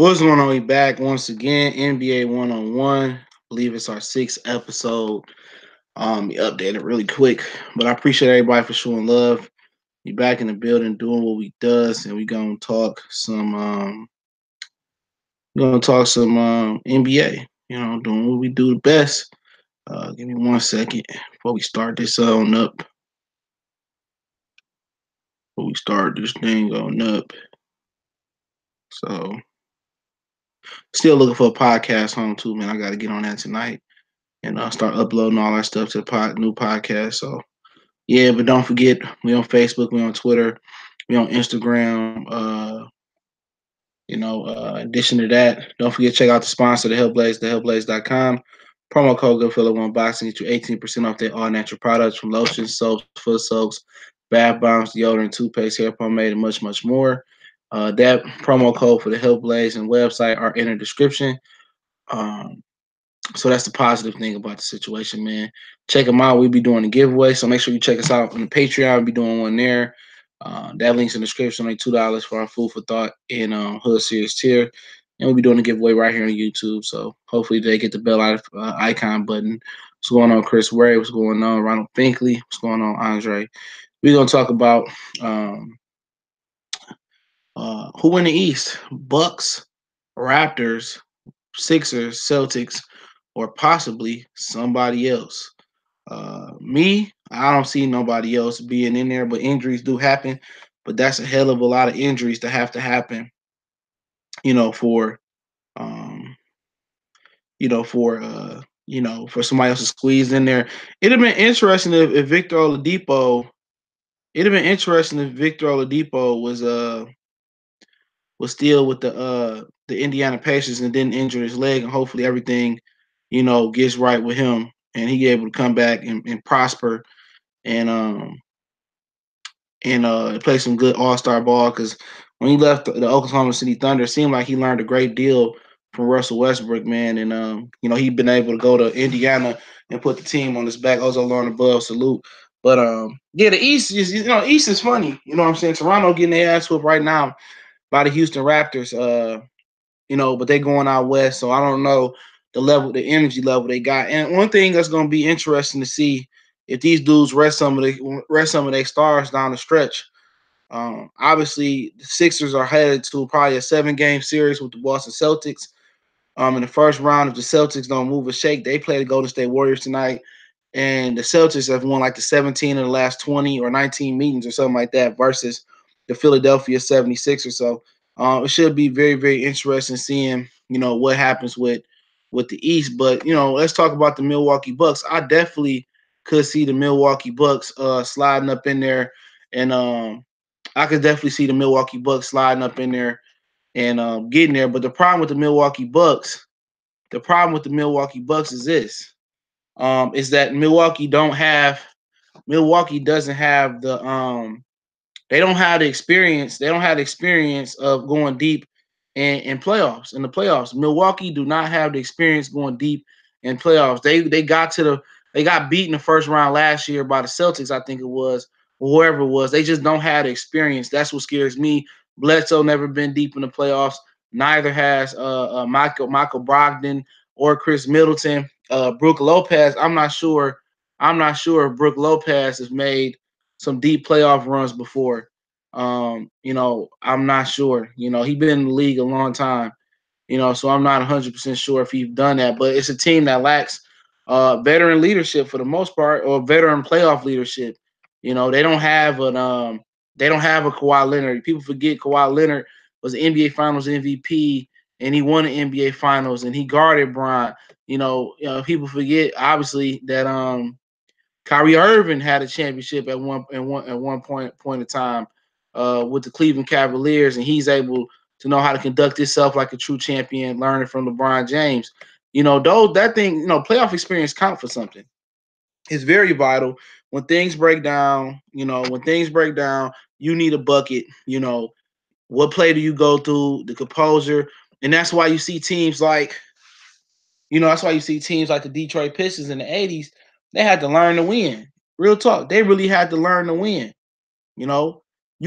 What's going on? We back once again. NBA one-on-one. I believe it's our sixth episode. We updated really quick, but I appreciate everybody for showing love. We back in the building doing what we does, and we gonna talk some. We gonna talk some NBA. Doing what we do the best. Give me 1 second before we start this on up. Before we start this thing on up. So, still looking for a podcast home too, man. I got to get on that tonight and start uploading all our stuff to the new podcast. So yeah, but don't forget, we on Facebook, we on Twitter, we on Instagram. In addition to that, don't forget to check out the sponsor, the Hellblaze, thehellblaze.com. Promo code GoodFella1Box and get you 18% off their all natural products from lotions, soaps, foot soaks, bath bombs, deodorant, toothpaste, hair pomade, and much, much more. That promo code for the Hellblaze and website are in the description. Um, so that's the positive thing about the situation, man. Check them out. We'll be doing a giveaway, so make sure you check us out on the Patreon. We'll be doing one there. That link's in the description. Only $2 for our food for thought in Hood Series tier, and we'll be doing a giveaway right here on YouTube. So hopefully they get the bell icon button. What's going on, Chris Ray? What's going on, Ronald Finkley? What's going on, Andre? We're gonna talk about who in the East: Bucks, Raptors, Sixers, Celtics, or possibly somebody else. Me, I don't see nobody else being in there, but injuries do happen. But that's a hell of a lot of injuries to have to happen, you know, for um, for somebody else to squeeze in there. It'd have been interesting if Victor Oladipo. It'd have been interesting if Victor Oladipo was still with the Indiana Pacers and didn't injure his leg, and hopefully everything, gets right with him and he able to come back and prosper and play some good All-Star ball. Because when he left the Oklahoma City Thunder, it seemed like he learned a great deal from Russell Westbrook, man. And he'd been able to go to Indiana and put the team on his back. Also, Lauren above salute. But yeah, the East is East is funny. You know what I'm saying? Toronto getting their ass whooped right now by the Houston Raptors. But they going out west, so I don't know the energy level they got. And one thing that's going to be interesting to see if these dudes rest some of their stars down the stretch. Obviously, the Sixers are headed to probably a 7-game series with the Boston Celtics. In the first round, if the Celtics don't move a shake, they play the Golden State Warriors tonight. And the Celtics have won like the 17 of the last 20 or 19 meetings or something like that versus the Philadelphia 76ers. So it should be very, very interesting seeing, what happens with the East. But, let's talk about the Milwaukee Bucks. I definitely could see the Milwaukee Bucks sliding up in there. And I could definitely see the Milwaukee Bucks sliding up in there and getting there. But the problem with the Milwaukee Bucks is this. Is that Milwaukee doesn't have they don't have the experience. They don't have the experience of going deep in playoffs. In the playoffs, Milwaukee do not have the experience going deep in playoffs. They got beaten the first round last year by the Celtics, I think it was, or whoever it was. They just don't have the experience. That's what scares me. Bledsoe never been deep in the playoffs. Neither has Michael Brogdon or Chris Middleton. Brook Lopez, I'm not sure. If Brook Lopez has made some deep playoff runs before. I'm not sure. He's been in the league a long time. So I'm not 100% sure if he's done that. But it's a team that lacks veteran leadership for the most part, or veteran playoff leadership. They don't have a Kawhi Leonard. People forget Kawhi Leonard was the NBA Finals MVP and he won the NBA Finals and he guarded Bron. People forget obviously that Kyrie Irving had a championship at one point in time with the Cleveland Cavaliers, and he's able to know how to conduct himself like a true champion, learning from LeBron James. Playoff experience count for something. It's very vital. When things break down, you need a bucket. What play do you go through? The composure, and that's why you see teams like the Detroit Pistons in the '80s. They had to learn to win. Real talk, they really had to learn to win. You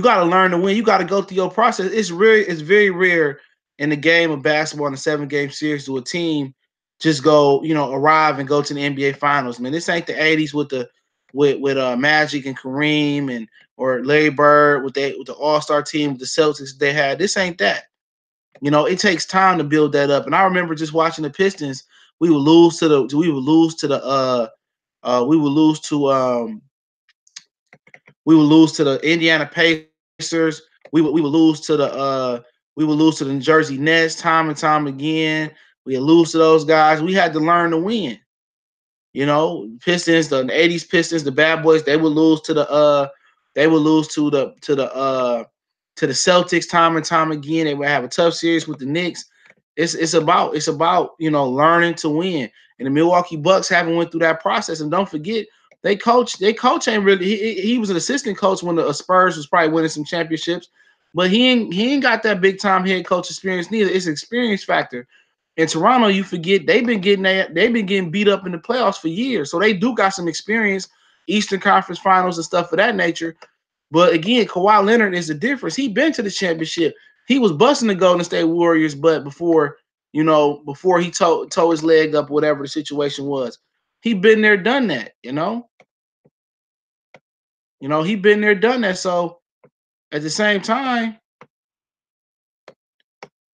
got to learn to win. You got to go through your process. It's very rare in the game of basketball in a 7-game series to a team just go, arrive and go to the NBA Finals. Man, this ain't the '80s with the with Magic and Kareem and or Larry Bird with the All Star team with the Celtics they had. This ain't that. It takes time to build that up. And I remember just watching the Pistons. We would lose to the we would lose to the we would lose to we would lose to the Indiana Pacers. We would lose to the New Jersey Nets time and time again. We would lose to those guys. We had to learn to win. Pistons, the '80s Pistons, the bad boys, they would lose to the Celtics time and time again. They would have a tough series with the Knicks. It's about learning to win. And the Milwaukee Bucks haven't went through that process. And don't forget, they coach ain't really he was an assistant coach when the Spurs was probably winning some championships, but he ain't got that big time head coach experience neither. It's an experience factor. In Toronto, you forget they've been getting beat up in the playoffs for years. So they do got some experience, Eastern Conference Finals and stuff of that nature. But again, Kawhi Leonard is the difference. He been to the championship. He was busting the Golden State Warriors, but before he tore his leg up, whatever the situation was, he been there, done that. He been there, done that. So at the same time,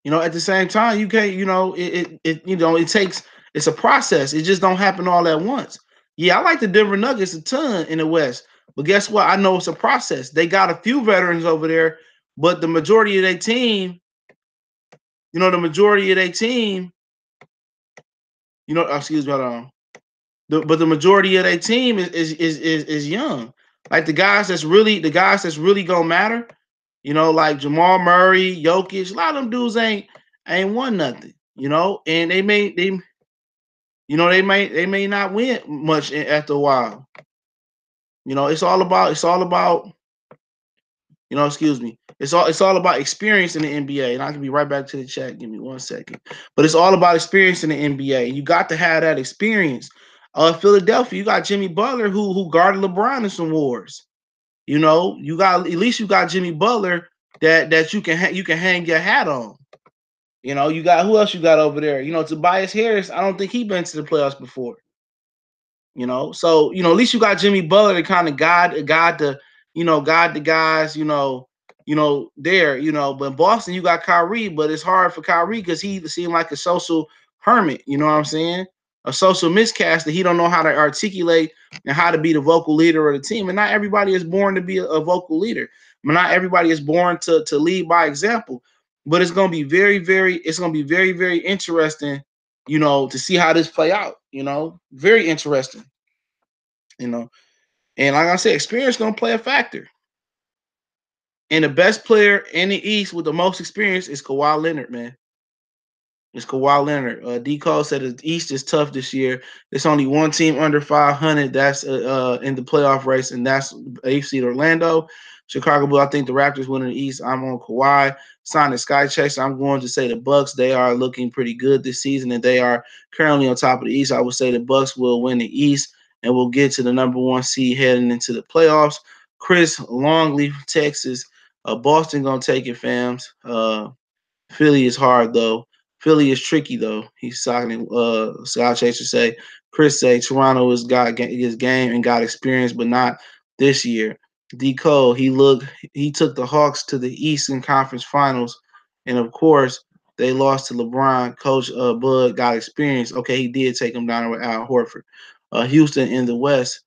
you can't, it takes, it's a process. It just don't happen all at once. Yeah, I like the Denver Nuggets a ton in the West, but guess what? I know it's a process. They got a few veterans over there, but the majority of their team, the majority of their team, excuse me, hold on. But the majority of their team is young. Like the guys that's really gonna matter, like Jamal Murray, Jokic, a lot of them dudes ain't won nothing, and they may not win much after a while. It's all about excuse me. It's all about experience in the NBA, and I can be right back to the chat. Give me 1 second. But it's all about experience in the NBA. You got to have that experience. Philadelphia, you got Jimmy Butler who guarded LeBron in some wars. You got Jimmy Butler that you can hang your hat on. You got who else you got over there? Tobias Harris. I don't think he been to the playoffs before. So at least you got Jimmy Butler to kind of guide the guys, there, but in Boston you got Kyrie, but it's hard for Kyrie because he seemed like a social hermit, you know what I'm saying? A social miscast that he don't know how to articulate and how to be the vocal leader of the team. And not everybody is born to be a vocal leader. Not everybody is born to lead by example. But it's gonna be very, very interesting, to see how this play out, very interesting, you know. And like I said, experience gonna play a factor. And the best player in the East with the most experience is Kawhi Leonard, man. It's Kawhi Leonard. D. Cole said the East is tough this year. There's only one team under 500 that's in the playoff race, and that's AFC Orlando. Chicago Bulls, I think the Raptors win in the East. I'm on Kawhi. Signing Sky Chaser, I'm going to say the Bucks. They are looking pretty good this season, and they are currently on top of the East. I would say the Bucks will win the East and will get to the number 1 seed heading into the playoffs. Chris Longley from Texas. Boston gonna take it, fams. Philly is hard though. Philly is tricky though. He's talking. Scott Chaser say. Chris say Toronto has got his game and got experience, but not this year. D Cole he took the Hawks to the Eastern Conference Finals, and of course they lost to LeBron. Coach Bud got experience. Okay, he did take him down with Al Horford. Houston in the West.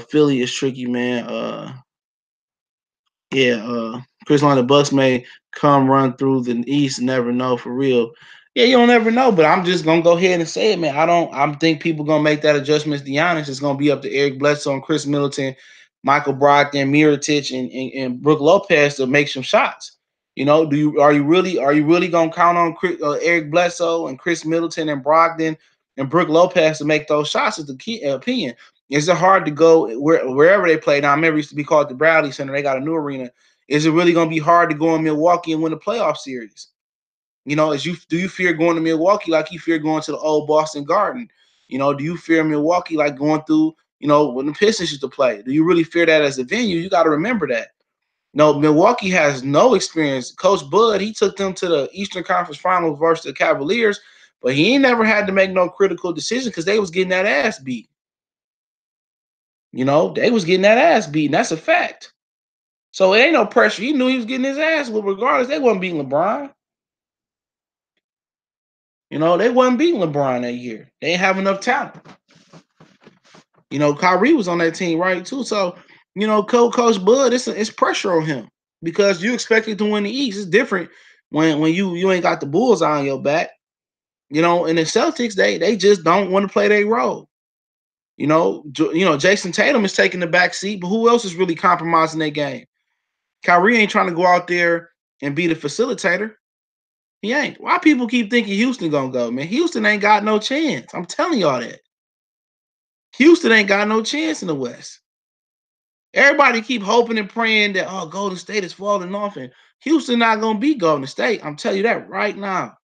Philly is tricky, man. Yeah, Chris Long, the Bucks may come run through the East. Never know for real. Yeah, you don't never know, but I'm just gonna go ahead and say it, man. I think people gonna make that adjustment. To be honest, it's gonna be up to Eric Bledsoe and Chris Middleton, Michael Brogdon, Mirotic, and Brook Lopez to make some shots. Are you really gonna count on Eric Bledsoe and Chris Middleton and Brogdon and Brook Lopez to make those shots? Is the key opinion. Is it hard to go wherever they play? Now, I remember it used to be called the Bradley Center. They got a new arena. Is it really going to be hard to go in Milwaukee and win the playoff series? Do you fear going to Milwaukee like you fear going to the old Boston Garden? Do you fear Milwaukee like going through, when the Pistons used to play? Do you really fear that as a venue? You got to remember that. No, Milwaukee has no experience. Coach Bud, he took them to the Eastern Conference Finals versus the Cavaliers, but he ain't never had to make no critical decision because they was getting that ass beat. They was getting that ass beat, and that's a fact. So it ain't no pressure. He knew he was getting his ass whooped regardless. They wasn't beating LeBron. They wasn't beating LeBron that year. They didn't have enough talent. Kyrie was on that team, right, too. So, Coach Bud, it's pressure on him because you expected to win the East. It's different when you ain't got the bullseye on your back. And the Celtics, they just don't want to play their role. Jason Tatum is taking the back seat, but who else is really compromising their game? Kyrie ain't trying to go out there and be the facilitator. He ain't. Why people keep thinking Houston gonna go, man? Houston ain't got no chance. I'm telling y'all that. Houston ain't got no chance in the West. Everybody keep hoping and praying that Golden State is falling off, and Houston not gonna beat Golden State. I'm telling you that right now.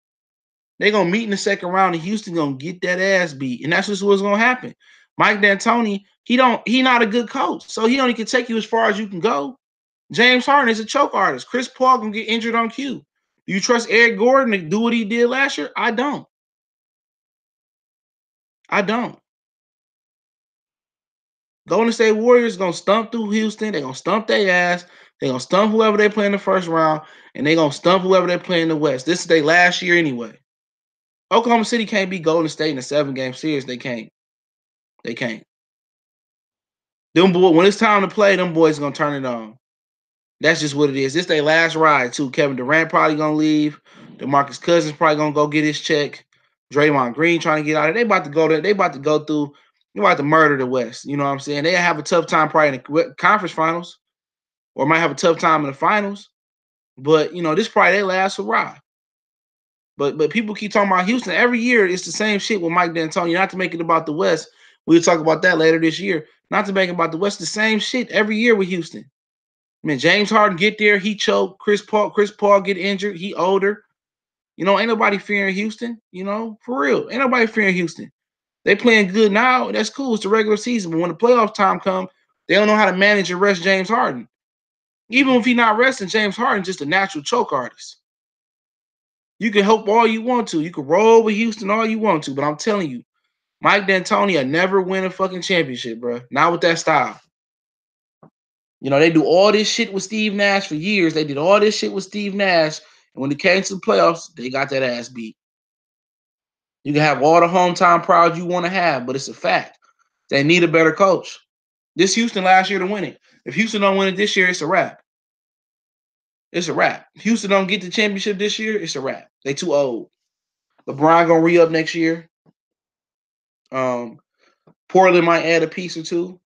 They're gonna meet in the second round, and Houston gonna get that ass beat, and that's just what's gonna happen. Mike D'Antoni, he not a good coach, so he only can take you as far as you can go. James Harden is a choke artist. Chris Paul gonna get injured on cue. Do you trust Eric Gordon to do what he did last year? I don't. I don't. Golden State Warriors gonna stump through Houston. They're gonna stump their ass. They're gonna stump whoever they play in the first round, and they're gonna stump whoever they play in the West. This is their last year anyway. Oklahoma City can't beat Golden State in a 7-game series. They can't. They can't. Them boy, when it's time to play, them boys gonna turn it on. That's just what it is. This their last ride too. Kevin Durant probably gonna leave. DeMarcus Cousins probably gonna go get his check. Draymond Green trying to get out of it. They about to go there. They about to go through. They about to murder the West. You know what I'm saying? They have a tough time probably in the conference finals, or might have a tough time in the finals. But this probably their last hurrah. But people keep talking about Houston every year. It's the same shit with Mike D'Antoni. Not to make it about the West. We'll talk about that later this year. Not to make it about the West. The same shit every year with Houston. Man, James Harden get there, he choke. Chris Paul get injured. He older. Ain't nobody fearing Houston. For real, ain't nobody fearing Houston. They playing good now. That's cool. It's the regular season. But when the playoff time come, they don't know how to manage and rest James Harden. Even if he's not resting, James Harden's just a natural choke artist. You can hope all you want to. You can roll with Houston all you want to. But I'm telling you, Mike D'Antoni will never win a fucking championship, bro. Not with that style. They do all this shit with Steve Nash for years. They did all this shit with Steve Nash. And when it came to the playoffs, they got that ass beat. You can have all the hometown pride you want to have, but it's a fact. They need a better coach. This Houston last year to win it. If Houston don't win it this year, it's a wrap. It's a wrap. If Houston don't get the championship this year, it's a wrap. They too old. LeBron gonna re-up next year. Portland might add a piece or two.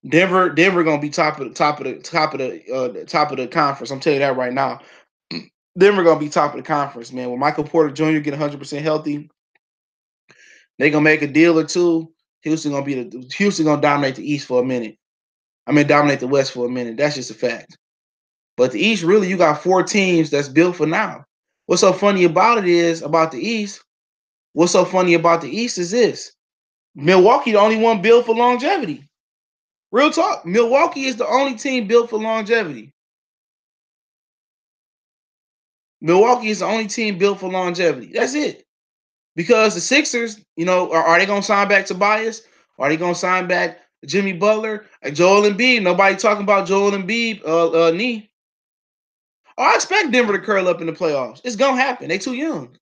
Denver gonna be top of the conference. I'm telling you that right now. Denver gonna be top of the conference, man. When Michael Porter Jr. get 100% healthy, they gonna make a deal or two. Houston gonna dominate the East for a minute. Dominate the West for a minute. That's just a fact. But the East, really, you got 4 teams that's built for now. What's so funny about it is about the East. What's so funny about the East is this: Milwaukee, the only one built for longevity. Real talk. Milwaukee is the only team built for longevity. Milwaukee is the only team built for longevity. That's it. Because the Sixers, are they going to sign back Tobias? Are they going to sign back Jimmy Butler? Joel Embiid? Nobody talking about Joel Embiid knee. I expect Denver to curl up in the playoffs. It's going to happen. They too young.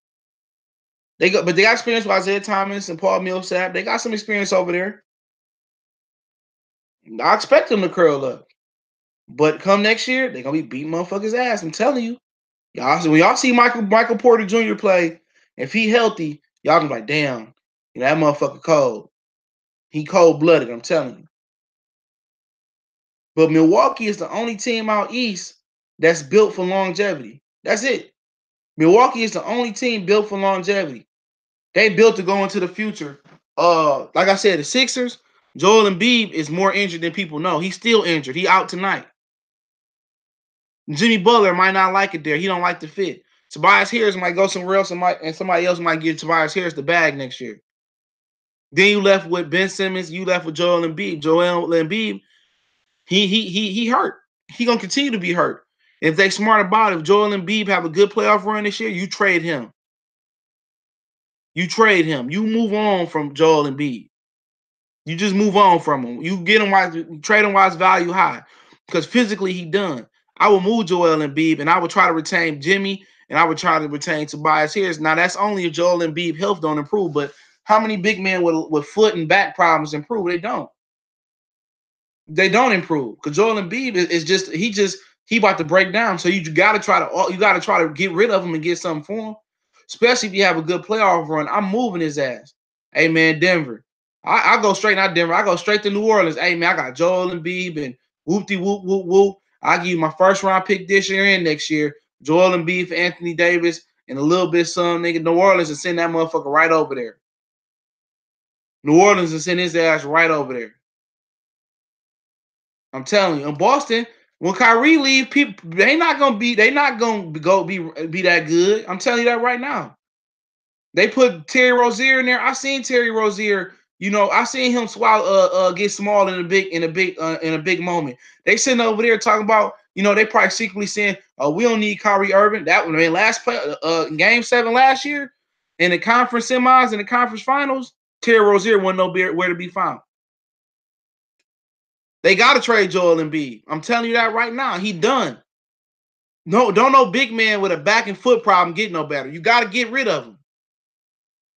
But they got experience with Isaiah Thomas and Paul Millsap. They got some experience over there. I expect them to curl up. But come next year, they're going to be beating motherfuckers' ass. I'm telling you. When y'all see Michael Porter Jr. play, if he healthy, y'all can be like, damn, that motherfucker cold. He cold-blooded, I'm telling you. But Milwaukee is the only team out east that's built for longevity. That's it. Milwaukee is the only team built for longevity. They built to go into the future. Like I said, the Sixers, Joel Embiid is more injured than people know. He's still injured. He out tonight. Jimmy Butler might not like it there. He don't like the fit. Tobias Harris might go somewhere else and somebody else might give Tobias Harris the bag next year. Then you left with Ben Simmons. You left with Joel Embiid. Joel Embiid, He hurt. He gonna continue to be hurt. If they smart about it, if Joel Embiid have a good playoff run this year, you trade him. You trade him. You move on from Joel Embiid. You just move on from him. You get him while trade him while his value high, because physically he done. I would move Joel Embiid, and I would try to retain Jimmy, and I would try to retain Tobias Harris. Now that's only if Joel Embiid health don't improve. But how many big men with foot and back problems improve? They don't. They don't improve because Joel Embiid is he about to break down. So you got to try to get rid of him and get something for him, especially if you have a good playoff run. I'm moving his ass. Hey man, Denver. I go straight not Denver. I go straight to New Orleans. Hey man, I got Joel Embiid and whoop-de whoop whoop whoop. I give you my first round pick this year and next year. Joel Embiid for Anthony Davis and a little bit some nigga. New Orleans and send that motherfucker right over there. New Orleans and send his ass right over there. I'm telling you, in Boston, when Kyrie leave, people they not gonna be that good. I'm telling you that right now. They put Terry Rozier in there. I seen Terry Rozier. I seen him swallow get small in a big moment. They sitting over there talking about, they probably secretly saying, "Oh, we don't need Kyrie Irving." That one, last play, game 7 last year, in the conference semis and the conference finals, Terry Rozier wasn't nowhere to be found. They got to trade Joel Embiid. I'm telling you that right now. He done. No, don't no big man with a back and foot problem get no better. You got to get rid of him.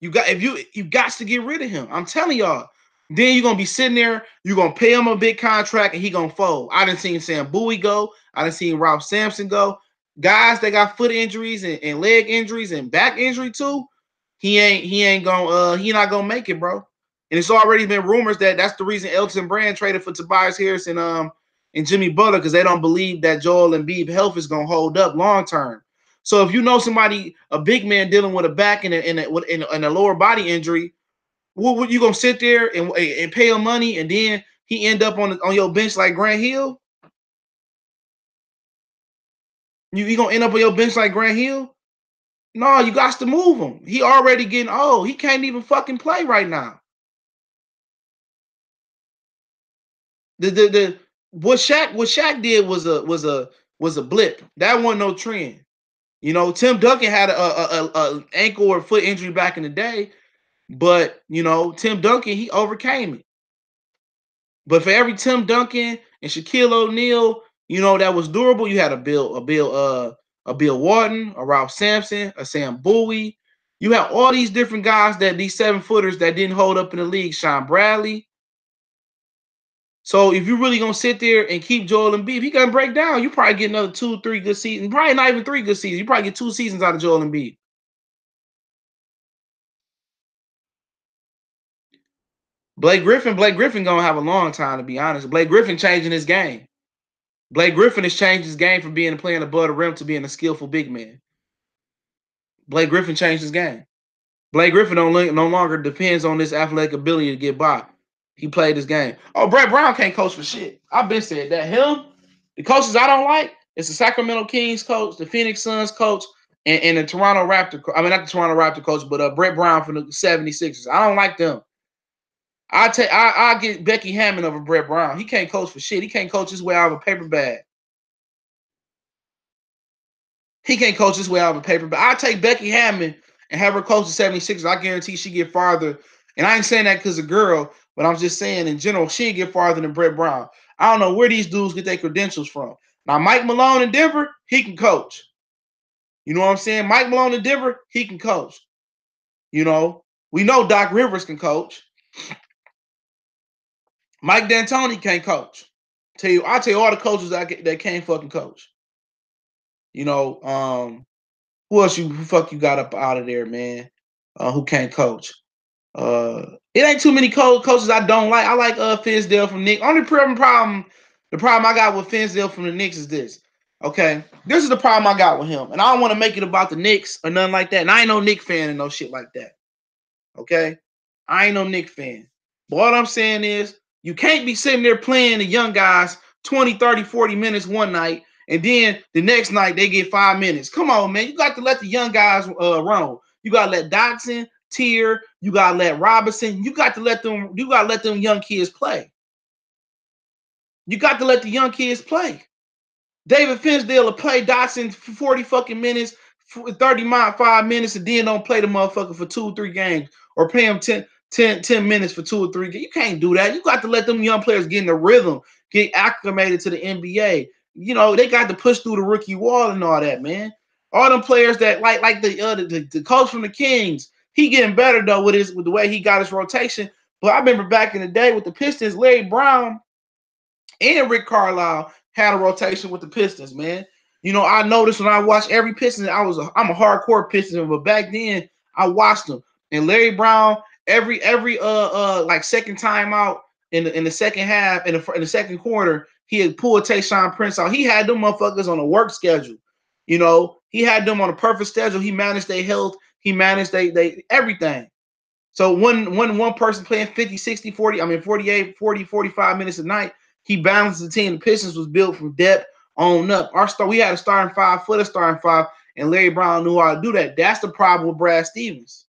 You got to get rid of him. I'm telling y'all. Then you're gonna be sitting there. You're gonna pay him a big contract, and he gonna fold. I done seen Sam Bowie go. I done seen Rob Sampson go. Guys that got foot injuries and leg injuries and back injury too. He not gonna make it, bro. And it's already been rumors that that's the reason Elton Brand traded for Tobias Harris and Jimmy Butler, because they don't believe that Joel Embiid health is gonna hold up long term. So if you know somebody, a big man dealing with a back and a lower body injury, what you gonna sit there and pay him money, and then he end up on your bench like Grant Hill? You gonna end up on your bench like Grant Hill? No, you got to move him. He already getting old. He can't even fucking play right now. The what Shaq did was a blip. That wasn't no trend. Tim Duncan had a ankle or foot injury back in the day, but Tim Duncan, he overcame it. But for every Tim Duncan and Shaquille O'Neal, that was durable, you had a Bill Walton, a Ralph Sampson, a Sam Bowie. You have all these different guys, that these 7-footers that didn't hold up in the league. Sean Bradley. So if you're really gonna sit there and keep Joel Embiid, if he gonna break down, you probably get another 2-3 good seasons. Probably not even 3 good seasons. You probably get 2 seasons out of Joel Embiid. Blake Griffin gonna have a long time, to be honest. Blake Griffin changing his game. Blake Griffin has changed his game from being a player above the rim to being a skillful big man. Blake Griffin changed his game. Blake Griffin no longer depends on this athletic ability to get by. He played his game. Oh, Brett Brown can't coach for shit. I've been said that. The coaches I don't like, it's the Sacramento Kings coach, the Phoenix Suns coach, and the Toronto Raptor. I mean, not the Toronto Raptor coach, but Brett Brown from the 76ers. I don't like them. I get Becky Hammond over Brett Brown. He can't coach for shit. He can't coach his way out of a paper bag. He can't coach his way out of a paper bag. I take Becky Hammond and have her coach the 76ers. I guarantee she get farther. And I ain't saying that because a girl, but I'm just saying in general, she get farther than Brett Brown. I don't know where these dudes get their credentials from. Now, Mike Malone in Denver, he can coach. You know what I'm saying? Mike Malone in Denver, he can coach. We know Doc Rivers can coach. Mike D'Antoni can't coach. I'll tell you all the coaches that can't fucking coach. Who else who you got up out of there, man? Who can't coach? It ain't too many coaches I don't like. I like Fizdale from Knicks. Only the problem I got with Fizdale from the Knicks is this. Okay, this is the problem I got with him, and I don't want to make it about the Knicks or nothing like that. And I ain't no Knicks fan and no shit like that. Okay, I ain't no Knicks fan. But all I'm saying is, you can't be sitting there playing the young guys 20, 30, 40 minutes one night, and then the next night they get 5 minutes. Come on, man. You got to let the young guys run. You got to let Dotson, Tier, you got to let Robinson, you got to let them young kids play. You got to let the young kids play. David Finsdale will play Dotson for 40 fucking minutes, 5 minutes, and then don't play the motherfucker for 2 or 3 games, or pay him 10 minutes for 2 or 3 games. You can't do that. You got to let them young players get in the rhythm, get acclimated to the NBA. You know, they got to push through the rookie wall and all that, man. All them players that like the coach from the Kings, he getting better though with the way he got his rotation. But I remember back in the day with the Pistons, Larry Brown and Rick Carlisle had a rotation with the Pistons, man. You know, I noticed when I watched every Pistons, I'm a hardcore Pistons, but back then I watched them. And Larry Brown, every like second time out in the second half, in the second quarter, he had pulled Tayshaun Prince out. He had them motherfuckers on a work schedule. You know, he had them on a perfect schedule. He managed their health. He managed they everything. So one person playing 50, 60, 40, I mean 48, 40, 45 minutes a night, he balanced the team. The Pistons was built from depth on up. We had a starting 5, starting 5, and Larry Brown knew how to do that. That's the problem with Brad Stevens.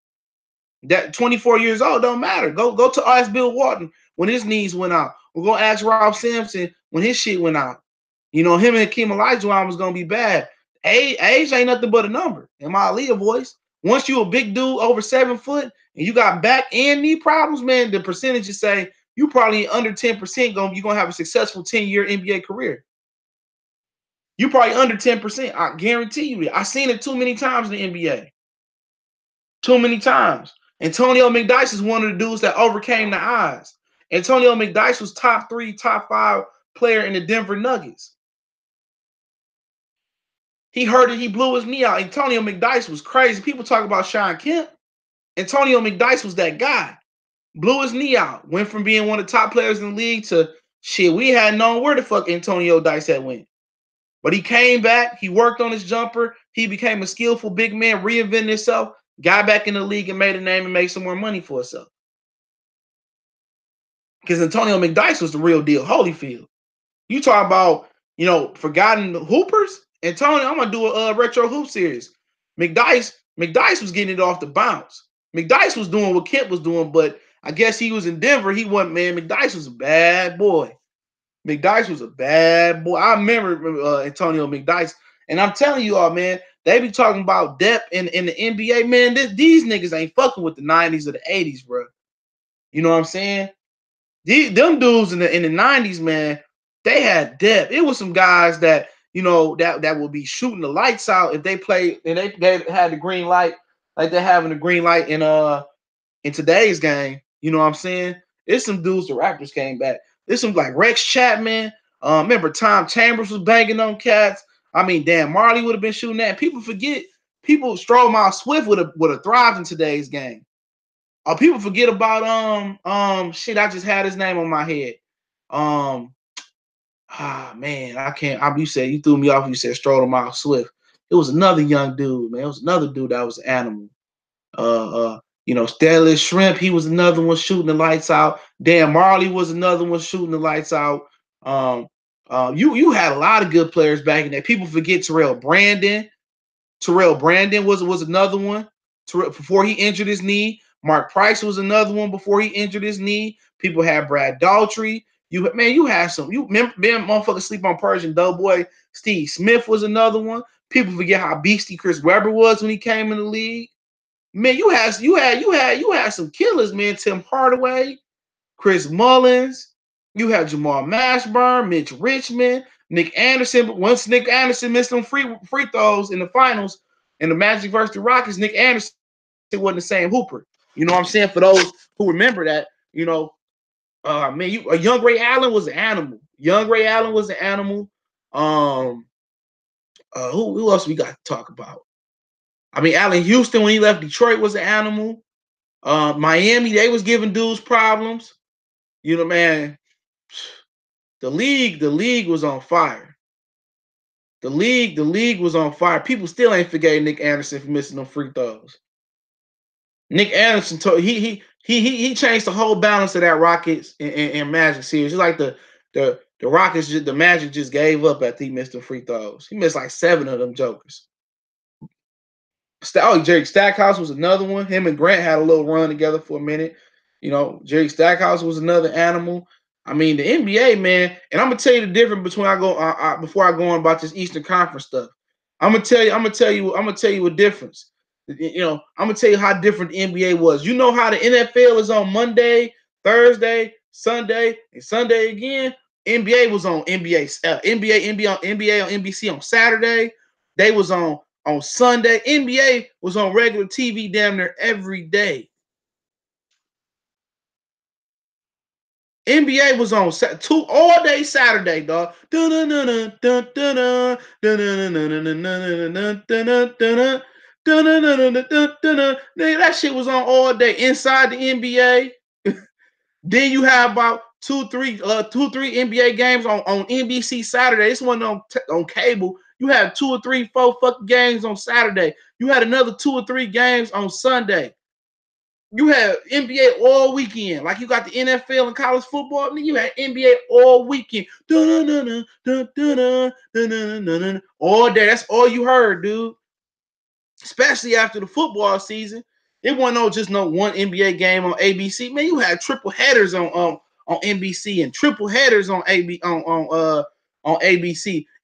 That 24 years old don't matter. Go to ask Bill Walton when his knees went out. Or go ask Rob Sampson when his shit went out. You know, him and Hakeem Olajuwon was gonna be bad. Age ain't nothing but a number in my Aaliyah voice. Once you a big dude over 7 foot and you got back and knee problems, man, the percentages say you probably under 10% you're gonna have a successful 10-year NBA career. You probably under 10%. I guarantee you. I seen it too many times in the NBA. Too many times. Antonio McDyess is one of the dudes that overcame the odds. Antonio McDyess was top 3, top 5 player in the Denver Nuggets. He hurt it. He blew his knee out. Antonio McDyess was crazy. People talk about Sean Kemp. Antonio McDyess was that guy. Blew his knee out. Went from being one of the top players in the league to shit. We hadn't known where the fuck Antonio Dice had went. But he came back. He worked on his jumper. He became a skillful big man, reinvented himself, got back in the league and made a name and made some more money for himself. Because Antonio McDyess was the real deal. Holyfield. You talk about, you know, forgotten hoopers. Antonio, I'm gonna do a retro hoop series. McDyess was getting it off the bounce. McDyess was doing what Kemp was doing, but I guess he was in Denver. He wasn't, man. McDyess was a bad boy. McDyess was a bad boy. I remember Antonio McDyess, and I'm telling you all, man, they be talking about depth in the NBA, man. These niggas ain't fucking with the 90s or the 80s, bro. You know what I'm saying? Them dudes in the 90s, man, they had depth. It was some guys that, you know, that would be shooting the lights out if they played and they had the green light, like they're having the green light in today's game. You know what I'm saying? It's some dudes. The Raptors came back. There's some like Rex Chapman. Remember Tom Chambers was banging on cats. I mean, Dan Marley would have been shooting that. People forget. People Stromile Swift would have thrived in today's game. People forget about shit. I just had his name on my head. Man, I can't. You said you threw me off. You said Stromile Swift. It was another young dude, man. It was another dude that was an animal. You know, Stanley Shrimp, he was another one shooting the lights out. Dan Marley was another one shooting the lights out. You had a lot of good players back in there. People forget Terrell Brandon. Terrell Brandon was another one before he injured his knee. Mark Price was another one before he injured his knee. People had Brad Daughtry. You had some. You remember motherfuckers sleep on Persian Doughboy. Steve Smith was another one. People forget how beastie Chris Webber was when he came in the league. Man, you had some killers, man. Tim Hardaway, Chris Mullins. You had Jamal Mashburn, Mitch Richmond, Nick Anderson. But once Nick Anderson missed them free throws in the finals in the Magic versus the Rockets, Nick Anderson wasn't the same hooper. You know what I'm saying? For those who remember that, you know, man, young Ray Allen was an animal. Young Ray Allen was an animal. Who else we got to talk about? I mean, Allen Houston, when he left Detroit, was an animal. Miami, they was giving dudes problems. You know, man, the league was on fire. The league was on fire. People still ain't forgetting Nick Anderson for missing them free throws. Nick Anderson he changed the whole balance of that Rockets and Magic series. It's like the Rockets, the Magic just gave up after he missed the free throws. He missed like 7 of them jokers. Jerry Stackhouse was another one. Him and Grant had a little run together for a minute. You know, Jerry Stackhouse was another animal. I mean, the NBA, man, and I'm gonna tell you the difference between before I go on about this Eastern Conference stuff. I'm gonna tell you a difference. I'm gonna tell you how different the NBA was. You know how the NFL is on Monday, Thursday, Sunday, and Sunday again. NBA was on NBA on NBC on Saturday. They was on Sunday. NBA was on regular TV damn near every day. NBA was on two all day Saturday, dog. Nigga, that shit was on all day inside the NBA. Then you have about two, three NBA games on NBC Saturday. This one on cable. You had 2 or 3, 4 fucking games on Saturday. You had another 2 or 3 games on Sunday. You had NBA all weekend. Like you got the NFL and college football. You had NBA all weekend. All day. That's all you heard, dude. Especially after the football season. It wasn't just no one NBA game on ABC. Man, you had triple headers on NBC and triple headers on ABC.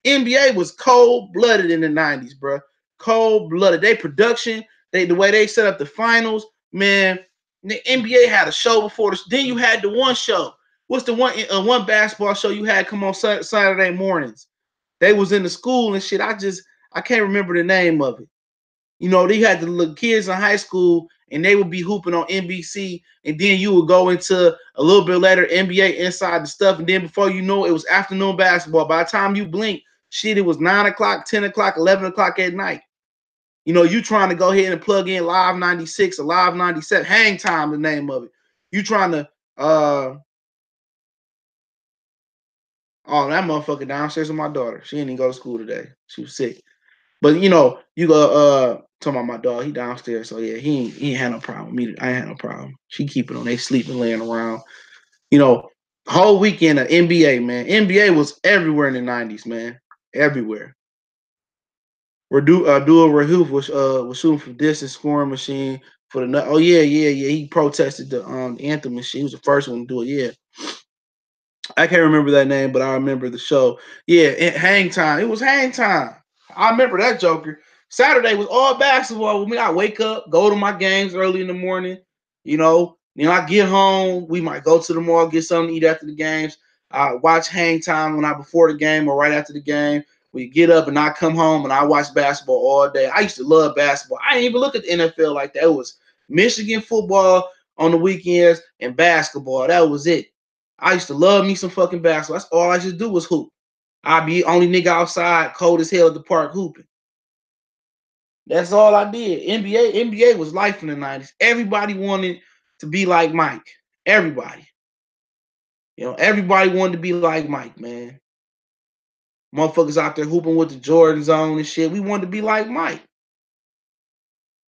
NBA was cold-blooded in the 90s, bro. Cold-blooded. They production, the way they set up the finals, man. The NBA had a show before this. Then you had the one show. What's the one basketball show you had come on Saturday mornings? They was in the school and shit. I can't remember the name of it. They had the little kids in high school and they would be hooping on NBC, and then you would go into a little bit later NBA inside the stuff, and then before you know it was afternoon basketball. By the time you blink, shit, it was 9 o'clock, 10 o'clock, 11 o'clock at night. You trying to go ahead and plug in Live 96 or Live 97, Hang Time, the name of it. You trying to oh, that motherfucker downstairs with my daughter. She didn't even go to school today. She was sick. But you go talking about my dog, he downstairs. So yeah, he ain't had no problem with me. I ain't had no problem. She keep it on. They sleeping, laying around. Whole weekend of NBA, man. NBA was everywhere in the 90s, man. Everywhere. Heath was shooting from distance, scoring machine for the. Oh yeah. He protested the anthem and shit. He was the first one to do it. Yeah. I can't remember that name, but I remember the show. Yeah, Hang Time. It was Hang Time. I remember that Joker. Saturday was all basketball with me. I wake up, go to my games early in the morning. I get home. We might go to the mall, get something to eat after the games. I watch Hang Time before the game or right after the game. We get up and I come home and I watch basketball all day. I used to love basketball. I didn't even look at the NFL like that. It was Michigan football on the weekends and basketball. That was it. I used to love me some fucking basketball. That's all I just do was hoop. I'd be only nigga outside, cold as hell at the park hooping. That's all I did. NBA was life in the 90s. Everybody wanted to be like Mike. Everybody. Everybody wanted to be like Mike, man. Motherfuckers out there hooping with the Jordans on and shit. We wanted to be like Mike.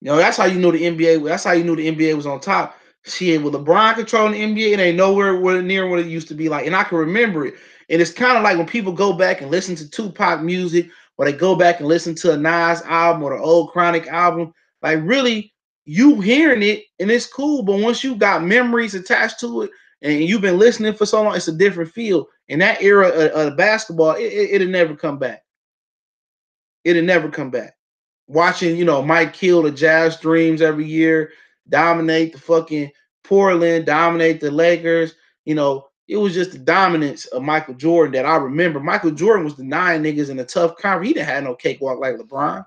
That's how you know the NBA. That's how you knew the NBA was on top. Shit, with LeBron controlling the NBA, it ain't nowhere near what it used to be like. And I can remember it. And it's kind of like when people go back and listen to Tupac music, or they go back and listen to a Nas album or the old Chronic album. Like, really, you hearing it and it's cool. But once you got memories attached to it and you've been listening for so long, it's a different feel. In that era of basketball, it'll never come back. It'll never come back. Watching, Mike kill the Jazz Dreams every year, dominate the fucking Portland, dominate the Lakers. It was just the dominance of Michael Jordan that I remember. Michael Jordan was the 9 niggas in a tough conference. He didn't have no cakewalk like LeBron.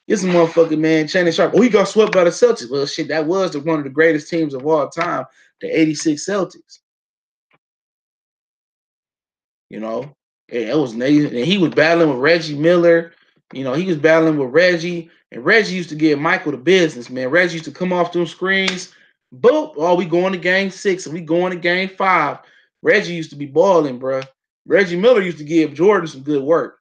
This motherfucking man, Shannon Sharp. Oh, he got swept by the Celtics. Well, shit, that was one of the greatest teams of all time, the '86 Celtics. It was amazing. And he was battling with Reggie Miller. He was battling with Reggie, and Reggie used to give Michael the business, man. Reggie used to come off them screens. Boop. Oh, we going to game 6 and we going to game 5. Reggie used to be balling, bro. Reggie Miller used to give Jordan some good work.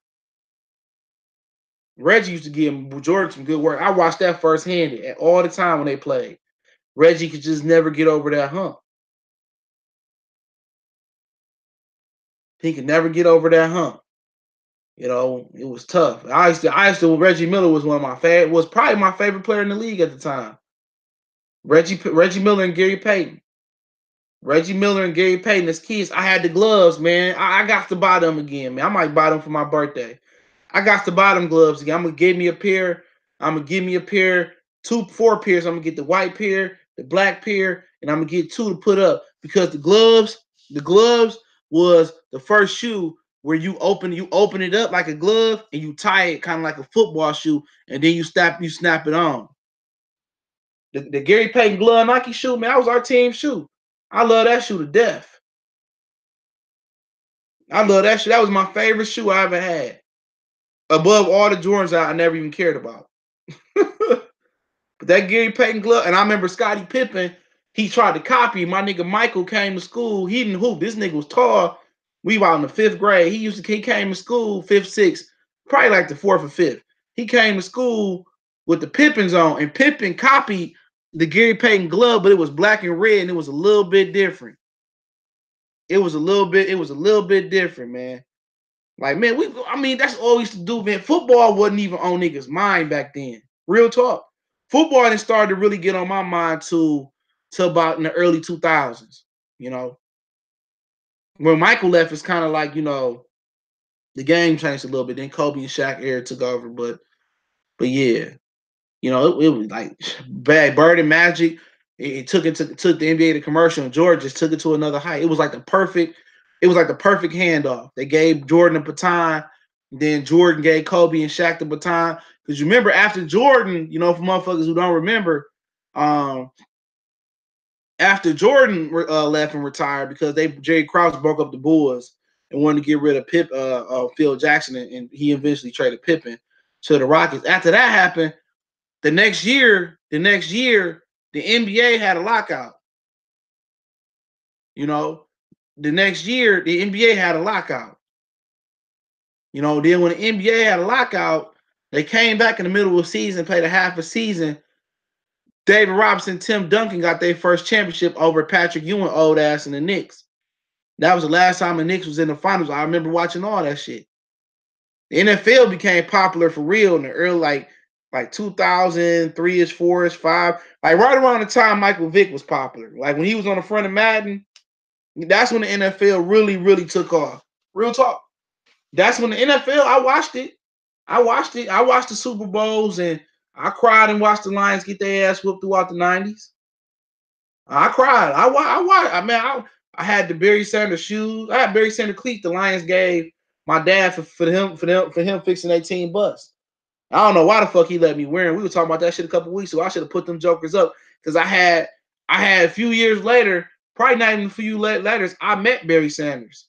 Reggie used to give Jordan some good work. I watched that firsthand all the time when they played. Reggie could just never get over that hump. He could never get over that hump. It was tough. I used to Reggie Miller was probably my favorite player in the league at the time. Reggie Miller and Gary Payton. Reggie Miller and Gary Payton as kids. I had the gloves, man. I got to buy them again, man. I might buy them for my birthday. I got to buy them gloves again. I'm gonna give me a pair. I'm gonna give me a pair, 4 pairs. I'm gonna get the white pair, the black pair, and I'm gonna get 2 to put up because the gloves was the first shoe where you open it up like a glove and you tie it kind of like a football shoe, and then you snap it on. The Gary Payton glove Nike shoe, man, that was our team shoe. I love that shoe to death. I love that shoe. That was my favorite shoe I ever had. Above all the Jordans I never even cared about. But that Gary Payton glove, and I remember Scottie Pippen, he tried to copy. My nigga Michael came to school. He didn't hoop. This nigga was tall. We were in the 5th grade. He came to school 5th, 6th, probably like the 4th or 5th. He came to school with the Pippins on, and Pippen copied the Gary Payton glove, but it was black and red, and it was a little bit different. It was a little bit different, man. Like, man, that's all we used to do, man. Football wasn't even on niggas' mind back then. Real talk. Football didn't start to really get on my mind to about in the early 2000s. You know, when Michael left, it's kind of like, the game changed a little bit. Then Kobe and Shaq era took over, but yeah, it was like bad Bird and Magic. It took the NBA to commercial, and George just took it to another height. It was like the perfect handoff. They gave Jordan a baton, then Jordan gave Kobe and Shaq the baton. Because you remember after Jordan, for motherfuckers who don't remember, after Jordan left and retired because Jerry Krause broke up the Bulls and wanted to get rid of Phil Jackson, and he eventually traded Pippen to the Rockets. After that happened, the next year, the NBA had a lockout. The next year, the NBA had a lockout. Then when the NBA had a lockout, they came back in the middle of the season, played a half a season. David Robinson, Tim Duncan got their first championship over Patrick Ewing, old ass, in the Knicks. That was the last time the Knicks was in the finals. I remember watching all that shit. The NFL became popular for real in the early, like 2003-ish, 4-ish, 5. Like right around the time Michael Vick was popular. Like when he was on the front of Madden, that's when the NFL really, really took off. Real talk. That's when the NFL, I watched it. I watched the Super Bowls, and I cried and watched the Lions get their ass whooped throughout the 90s. I cried. I watched. I had the Barry Sanders shoes. I had Barry Sanders cleats the Lions gave my dad for him fixing their team bus. I don't know why the fuck he let me wear them. We were talking about that shit a couple weeks ago. I should have put them jokers up because I had a few years later, probably not even a few letters, I met Barry Sanders.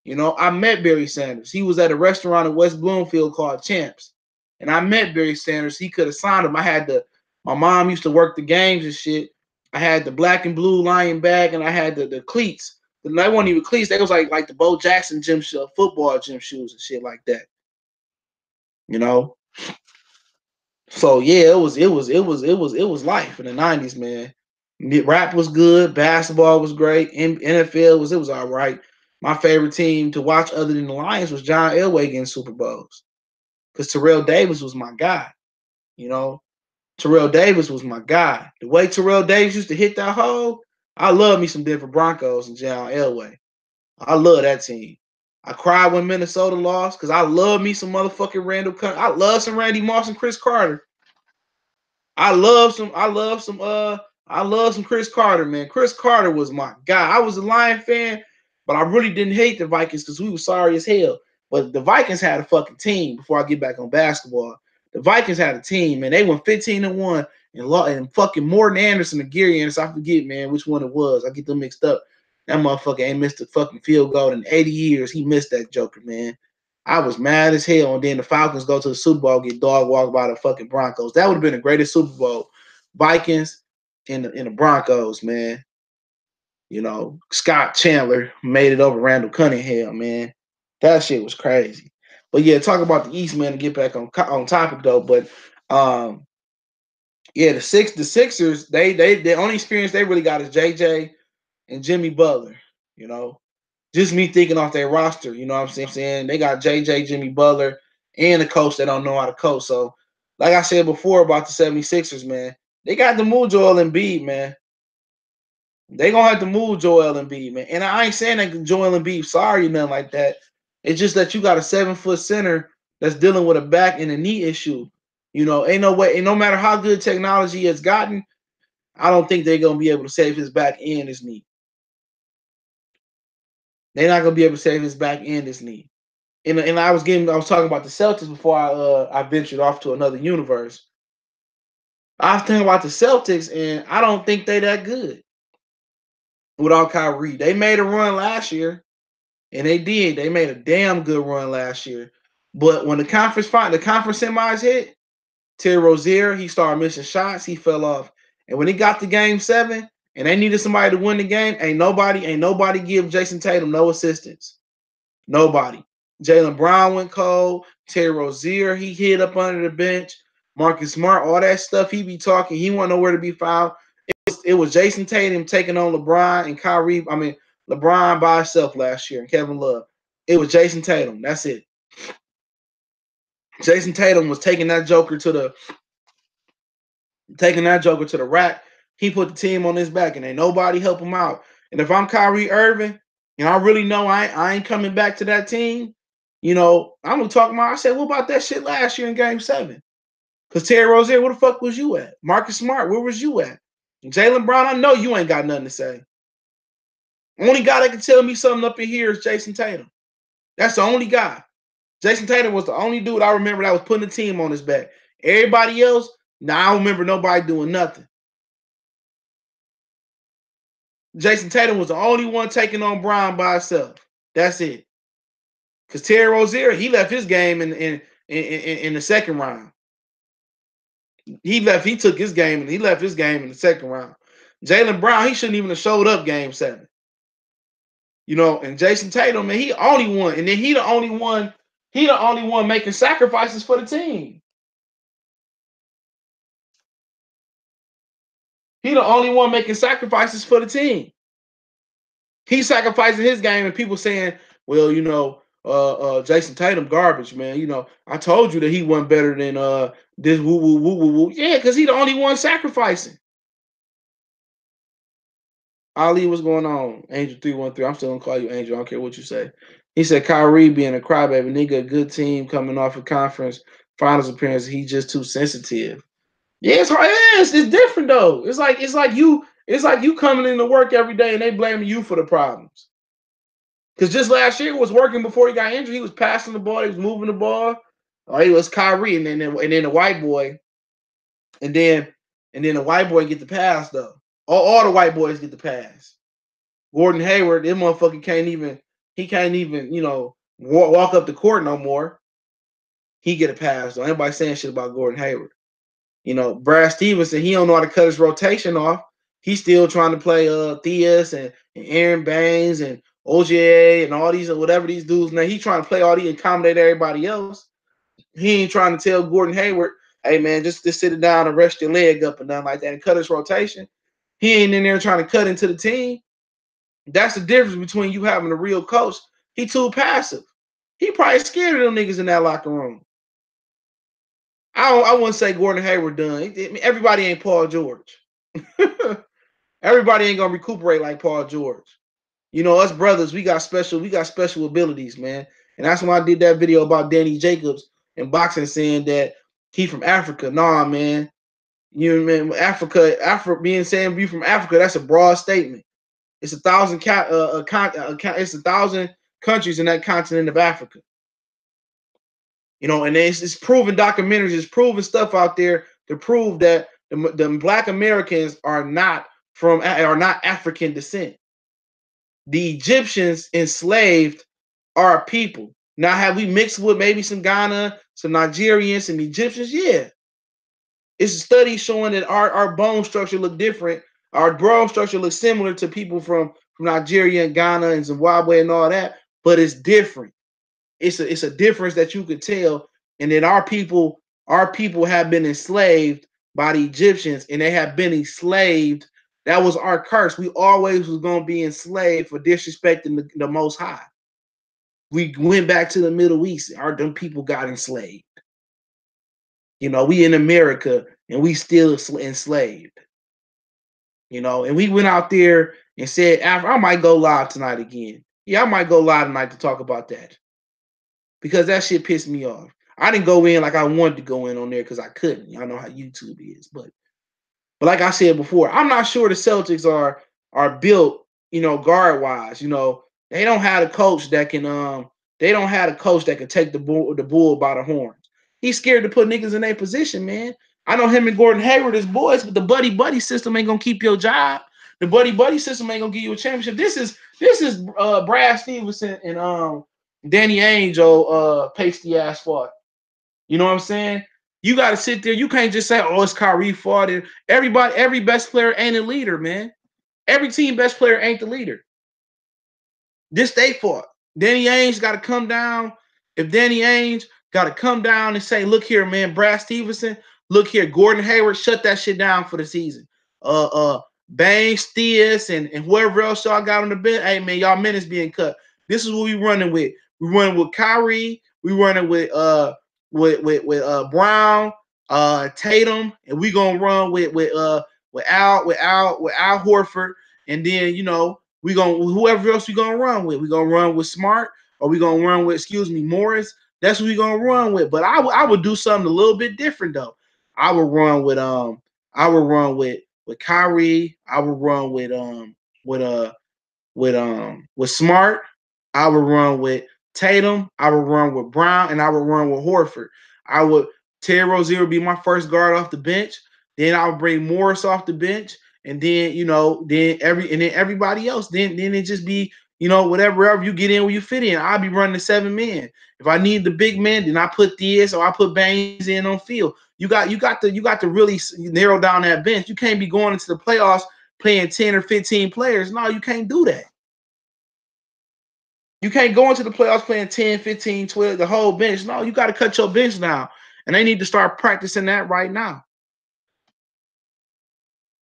I met Barry Sanders. He was at a restaurant in West Bloomfield called Champs. And I met Barry Sanders. He could have signed him. My mom used to work the games and shit. I had the black and blue Lion bag, and I had the cleats. They weren't even cleats. They was like the Bo Jackson football gym shoes and shit like that. So yeah, it was life in the 90s, man. Rap was good, basketball was great, NFL was all right. My favorite team to watch other than the Lions was John Elway getting Super Bowls. Because Terrell Davis was my guy. Terrell Davis was my guy. The way Terrell Davis used to hit that hole, I love me some Denver Broncos and John Elway. I love that team. I cried when Minnesota lost because I love me some motherfucking Randall. I love some Randy Moss and Chris Carter. I love some Chris Carter, man. Chris Carter was my guy. I was a Lion fan, but I really didn't hate the Vikings because we were sorry as hell. But the Vikings had a fucking team before I get back on basketball. The Vikings had a team, man. They went 15-1 and fucking Morton Anderson and Gary Anderson. I forget, man, which one it was. I get them mixed up. That motherfucker ain't missed a fucking field goal in 80 years. He missed that joker, man. I was mad as hell. And then the Falcons go to the Super Bowl, get dog walked by the fucking Broncos. That would have been the greatest Super Bowl. Vikings and the Broncos, man. Scott Chandler made it over Randall Cunningham, man. That shit was crazy. But yeah, talk about the East, man, to get back on topic though. But yeah, the Sixers, the only experience they really got is JJ and Jimmy Butler. Just me thinking off their roster, you know what I'm saying? They got JJ, Jimmy Butler, and a coach that don't know how to coach. So, like I said before about the 76ers, man, they got the Mojo Embiid, man. They gonna have to move Joel Embiid, man. And I ain't saying that Joel Embiid sorry or nothing like that. It's just that you got a 7-foot center that's dealing with a back and a knee issue. You know, ain't no way, and no matter how good technology has gotten, I don't think they're gonna be able to save his back and his knee. They're not gonna be able to save his back and his knee. And I was talking about the Celtics before I ventured off to another universe. I was thinking about the Celtics, and I don't think they're that good without Kyrie. They made a run last year, and they did. They made a damn good run last year. But when the conference semis hit, Terry Rozier, he started missing shots. He fell off. And when he got to game 7 and they needed somebody to win the game, ain't nobody give Jason Tatum no assistance. Nobody. Jaylen Brown went cold. Terry Rozier, he hid up under the bench. Marcus Smart, all that stuff he be talking. He wasn't nowhere to be found. It was Jason Tatum taking on LeBron and Kyrie. I mean, LeBron by himself last year and Kevin Love. It was Jason Tatum. That's it. Jason Tatum was taking that joker to the rack. He put the team on his back, and ain't nobody help him out. And if I'm Kyrie Irving, and I really know I ain't coming back to that team, you know, I'm gonna talk about. I said, what about that shit last year in Game 7? Because Terry Rozier, where the fuck was you at? Marcus Smart, where was you at? Jaylen Brown, I know you ain't got nothing to say. Only guy that can tell me something up in here is Jason Tatum. That's the only guy. Jason Tatum was the only dude I remember that was putting the team on his back. Everybody else, I don't remember nobody doing nothing. Jason Tatum was the only one taking on Brown by himself. That's it. Because Terry Rozier, he left his game in the second round. He took his game and he left his game in the second round. Jaylen Brown, he shouldn't even have showed up game 7. You know, and Jason Tatum, man, he only one. And then he the only one making sacrifices for the team. He the only one making sacrifices for the team. He's sacrificing his game, and people saying, well, you know, Jason Tatum garbage, man. You know, I told you that he wasn't better than this woo woo woo woo woo. Yeah, because he the only one sacrificing. Ali, what's going on? Angel 313. I'm still gonna call you Angel. I don't care what you say. He said Kyrie being a crybaby, nigga, a good team coming off a conference finals appearance. He's just too sensitive. Yeah, it's hard. Yeah, it's different though. It's like you coming into work every day and they blaming you for the problems. Because just last year it was working before he got injured. He was passing the ball, he was moving the ball. Oh, he was Kyrie, and then the white boy, and then the white boy get the pass though. All the white boys get the pass. Gordon Hayward, this motherfucker can't even you know walk up the court no more. He get a pass. Though. Anybody saying shit about Gordon Hayward? You know, Brad Stevenson, he don't know how to cut his rotation off. He's still trying to play Theus and Aaron Baines and OJ and all these or whatever these dudes. Now he trying to play all these and accommodate everybody else. He ain't trying to tell Gordon Hayward, hey man, just sit it down and rest your leg up and nothing like that and cut his rotation. He ain't in there trying to cut into the team. That's the difference between you having a real coach. He too passive. He probably scared of them niggas in that locker room. I wouldn't say Gordon Hayward done. Everybody ain't Paul George. Everybody ain't gonna recuperate like Paul George. You know, us brothers, we got special abilities, man. And that's why I did that video about Danny Jacobs and boxing, saying that he from Africa. Nah, man. You know, man, Africa being saying you from Africa, that's a broad statement. It's 1,000 it's 1,000 countries in that continent of Africa. You know, and it's proven documentaries, it's proven stuff out there to prove that the Black Americans are not African descent. The Egyptians enslaved our people. Now, have we mixed with maybe some Ghana, some Nigerians, some Egyptians? Yeah. It's a study showing that our bone structure look different. Our bone structure looks similar to people from Nigeria and Ghana and Zimbabwe and all that, but it's different. It's a difference that you could tell. And then our people have been enslaved by the Egyptians, and they have been enslaved. That was our curse. We always was going to be enslaved for disrespecting the Most High. We went back to the Middle East. Them people got enslaved. You know, we in America and we still enslaved. And we went out there and said, after I might go live tonight again. Yeah, I might go live tonight to talk about that because that shit pissed me off. I didn't go in like I wanted to go in on there because I couldn't. Y'all know how YouTube is, but like I said before, I'm not sure the Celtics are built, guard wise. They don't have a coach that can take the bull by the horns. He's scared to put niggas in their position, man. I know him and Gordon Hayward is boys, but the buddy buddy system ain't gonna keep your job. The buddy buddy system ain't gonna give you a championship. This is Brad Stevenson and Danny Ainge pasty ass fault. You know what I'm saying? You got to sit there. You can't just say, "Oh, it's Kyrie fault." And every best player ain't a leader, man. Every team best player ain't the leader. This they fault. Danny Ainge got to come down. If Danny Ainge got to come down and say, "Look here, man, Brad Stevenson, look here, Gordon Hayward, shut that shit down for the season." Banks, Theus, and whoever else y'all got on the bench. Hey, man, y'all minutes being cut. This is what we running with. We running with Kyrie. We running with Brown, Tatum, and we gonna run with Al Horford, and then we gonna whoever else we gonna run with. We gonna run with Smart, or we gonna run with Morris. That's what we gonna run with. But I would do something a little bit different though. I would run with Kyrie. I would run with with Smart. I would run with Tatum. I would run with Brown, and I would run with Horford. I would Terry Rozier would be my first guard off the bench. Then I would bring Morris off the bench, and then everybody else. Then it just be whatever you get in where you fit in. I'll be running the 7 men. If I need the big man, then I put Theus or I put Baines in on field. You got to really narrow down that bench. You can't be going into the playoffs playing 10 or 15 players. No, you can't do that. You can't go into the playoffs playing 10, 15, 12, the whole bench. No, you got to cut your bench down. And they need to start practicing that right now.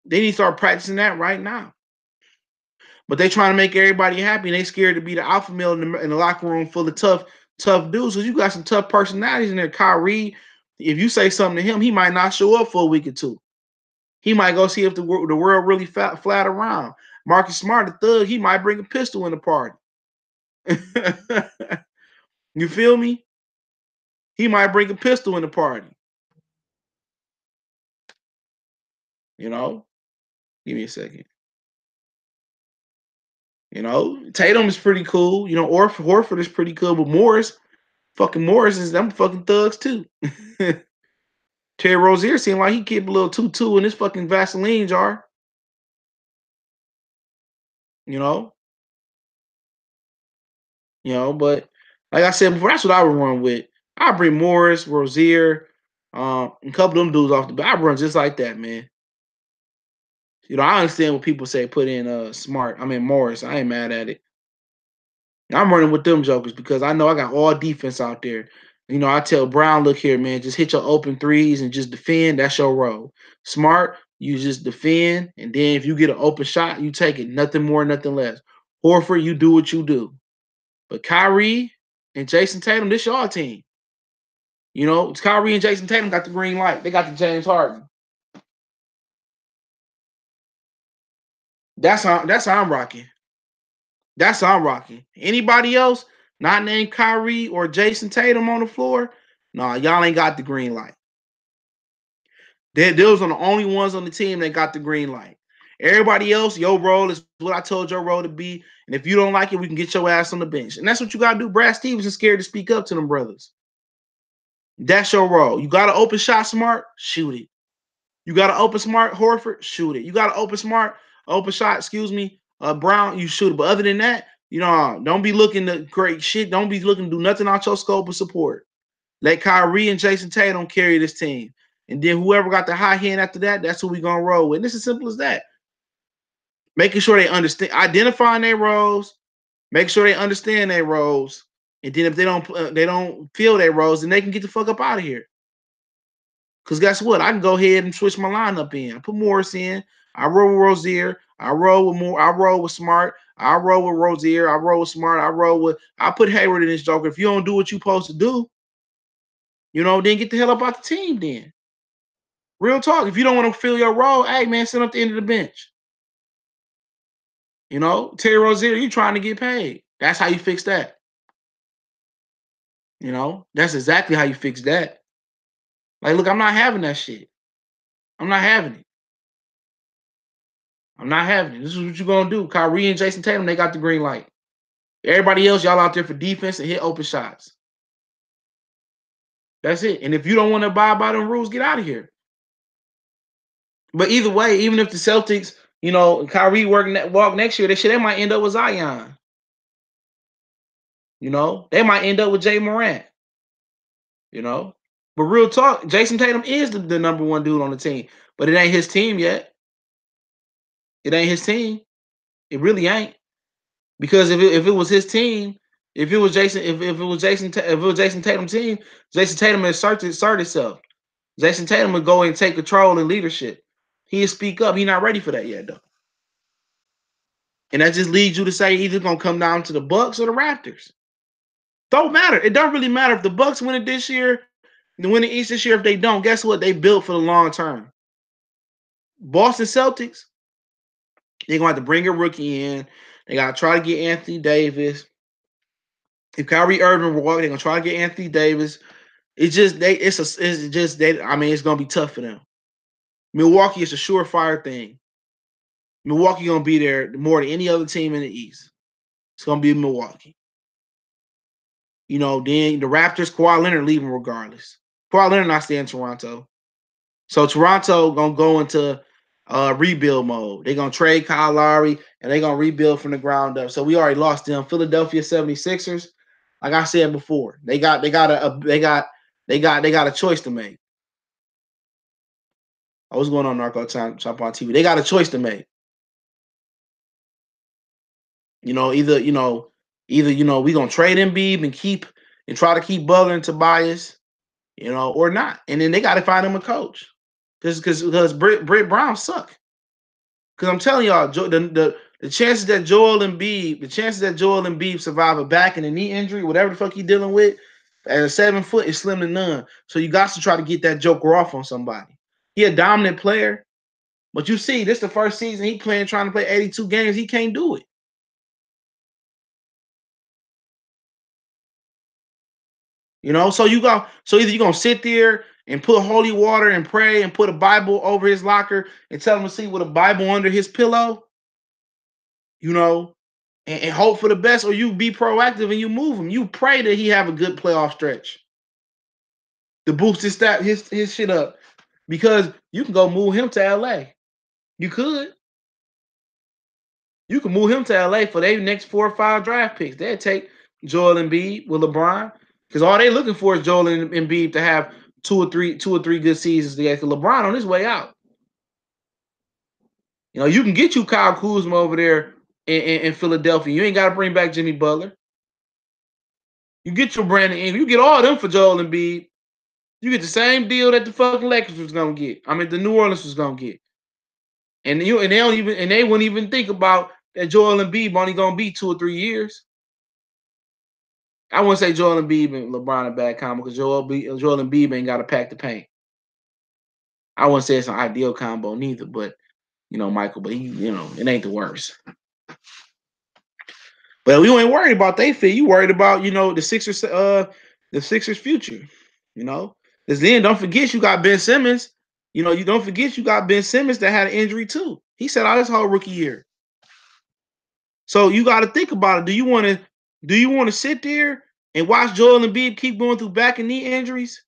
They need to start practicing that right now. But they trying to make everybody happy, and they scared to be the alpha male in the locker room full of tough dudes. Because you got some tough personalities in there. Kyrie, if you say something to him, he might not show up for a week or two. He might go see if the world really flat around. Marcus Smart, the thug, he might bring a pistol in the party. You feel me? He might bring a pistol in the party. Give me a second. Tatum is pretty cool. Horford is pretty cool, but Morris is them fucking thugs too. Terry Rozier seemed like he kept a little tutu in his fucking Vaseline jar. But like I said before, that's what I would run with. I bring Morris, Rozier, a couple of them dudes off the bat. I run just like that, man. I understand what people say put in Smart. I mean Morris. I ain't mad at it. I'm running with them jokers because I know I got all defense out there. I tell Brown, look here, man, just hit your open threes and just defend. That's your role. Smart, you just defend, and then if you get an open shot, you take it. Nothing more, nothing less. Horford, you do what you do. But Kyrie and Jason Tatum, this your team. It's Kyrie and Jason Tatum got the green light. They got the James Harden. That's how I'm rocking. That's how I'm rocking. Anybody else not named Kyrie or Jason Tatum on the floor? No, y'all ain't got the green light. Those are the only ones on the team that got the green light. Everybody else, your role is what I told your role to be. And if you don't like it, we can get your ass on the bench. And that's what you got to do. Brad Stevens is scared to speak up to them brothers. That's your role. You got to open shot Smart, shoot it. You got to open Smart Horford, shoot it. You got to open Smart, open shot, Brown, you shoot it. But other than that, don't be looking to great shit. Don't be looking to do nothing out your scope of support. Let Kyrie and Jason Tatum carry this team. And then whoever got the high hand after that, that's who we going to roll with. And it's as simple as that. Making sure they understand, identifying their roles, make sure they understand their roles. And then if they don't feel their roles, then they can get the fuck up out of here. Because guess what? I can go ahead and switch my lineup in. I put Morris in. I roll with Rozier. I roll with Smart. I roll with Rozier. I roll with Smart. I put Hayward in this joker. If you don't do what you're supposed to do, then get the hell up out the team then. Real talk. If you don't want to fill your role, hey, man, sit up the end of the bench. You know, Terry Rozier, you trying to get paid. That's how you fix that. You know, that's exactly how you fix that. Like, look, I'm not having that shit. I'm not having it. I'm not having it. This is what you're gonna do. Kyrie and Jason Tatum, they got the green light. Everybody else, y'all out there for defense and hit open shots. That's it. And if you don't want to abide by them rules, get out of here. But either way, even if the Celtics, Kyrie walk next year, they might end up with Zion. They might end up with Jay Morant. But real talk, Jason Tatum is the number one dude on the team, but it ain't his team yet. It ain't his team. It really ain't. Because if it was his team, if it was Jason Tatum's team, Jason Tatum would assert itself. Jason Tatum would go and take control and leadership. He'd speak up. He's not ready for that yet, though. And that just leads you to say either gonna come down to the Bucks or the Raptors. Don't matter. It don't really matter if the Bucks win it this year, the win the East this year. If they don't, guess what? They built for the long term. Boston Celtics, they're gonna have to bring a rookie in. They gotta try to get Anthony Davis. If Kyrie Irving will walk, they're gonna try to get Anthony Davis. It's just I mean, it's gonna be tough for them. Milwaukee is a surefire thing. Milwaukee gonna be there more than any other team in the East. It's gonna be Milwaukee. Then the Raptors, Kawhi Leonard leaving regardless. Kawhi Leonard not staying in Toronto. So Toronto gonna go into rebuild mode. They're gonna trade Kyle Lowry and they're gonna rebuild from the ground up. So we already lost them. Philadelphia 76ers, like I said before, they got a choice to make. Oh, what's going on, Narco Chop on TV? They got a choice to make. Either we gonna trade Embiid and try to keep Butler and Tobias, or not. And then they got to find him a coach, because Britt Brown suck. Because I'm telling y'all, the chances that Joel Embiid survive a back and a knee injury, whatever the fuck he dealing with, at 7 foot is slim to none. So you got to try to get that joker off on somebody. He a dominant player, but you see, this is the first season he trying to play 82 games. He can't do it. So either you're gonna sit there and put holy water and pray and put a Bible over his locker and tell him to sleep with a Bible under his pillow, and hope for the best, or you be proactive and you move him. You pray that he have a good playoff stretch to boost his shit up, because you can go move him to LA. You could. You can move him to LA for their next 4 or 5 draft picks. They'd take Joel Embiid with LeBron, because all they looking for is Joel Embiid to have two or three good seasons together. Because LeBron on his way out. You can get you Kyle Kuzma over there in Philadelphia. You ain't got to bring back Jimmy Butler. You get your Brandon Ingram. You get all of them for Joel Embiid. You get the same deal that the fucking Lakers was gonna get. I mean, the New Orleans was gonna get. And they wouldn't even think about that Joel Embiid only gonna be 2 or 3 years. I wouldn't say Joel Embiid and LeBron a bad combo, because Joel Embiid ain't got to pack the paint. I wouldn't say it's an ideal combo neither, but Michael, but he, it ain't the worst. But we ain't worried about they fit. You worried about, the Sixers future. Because then don't forget you got Ben Simmons. You don't forget you got Ben Simmons that had an injury too. He sat out his whole rookie year. So you got to think about it. Do you want to sit there and watch Joel Embiid keep going through back and knee injuries,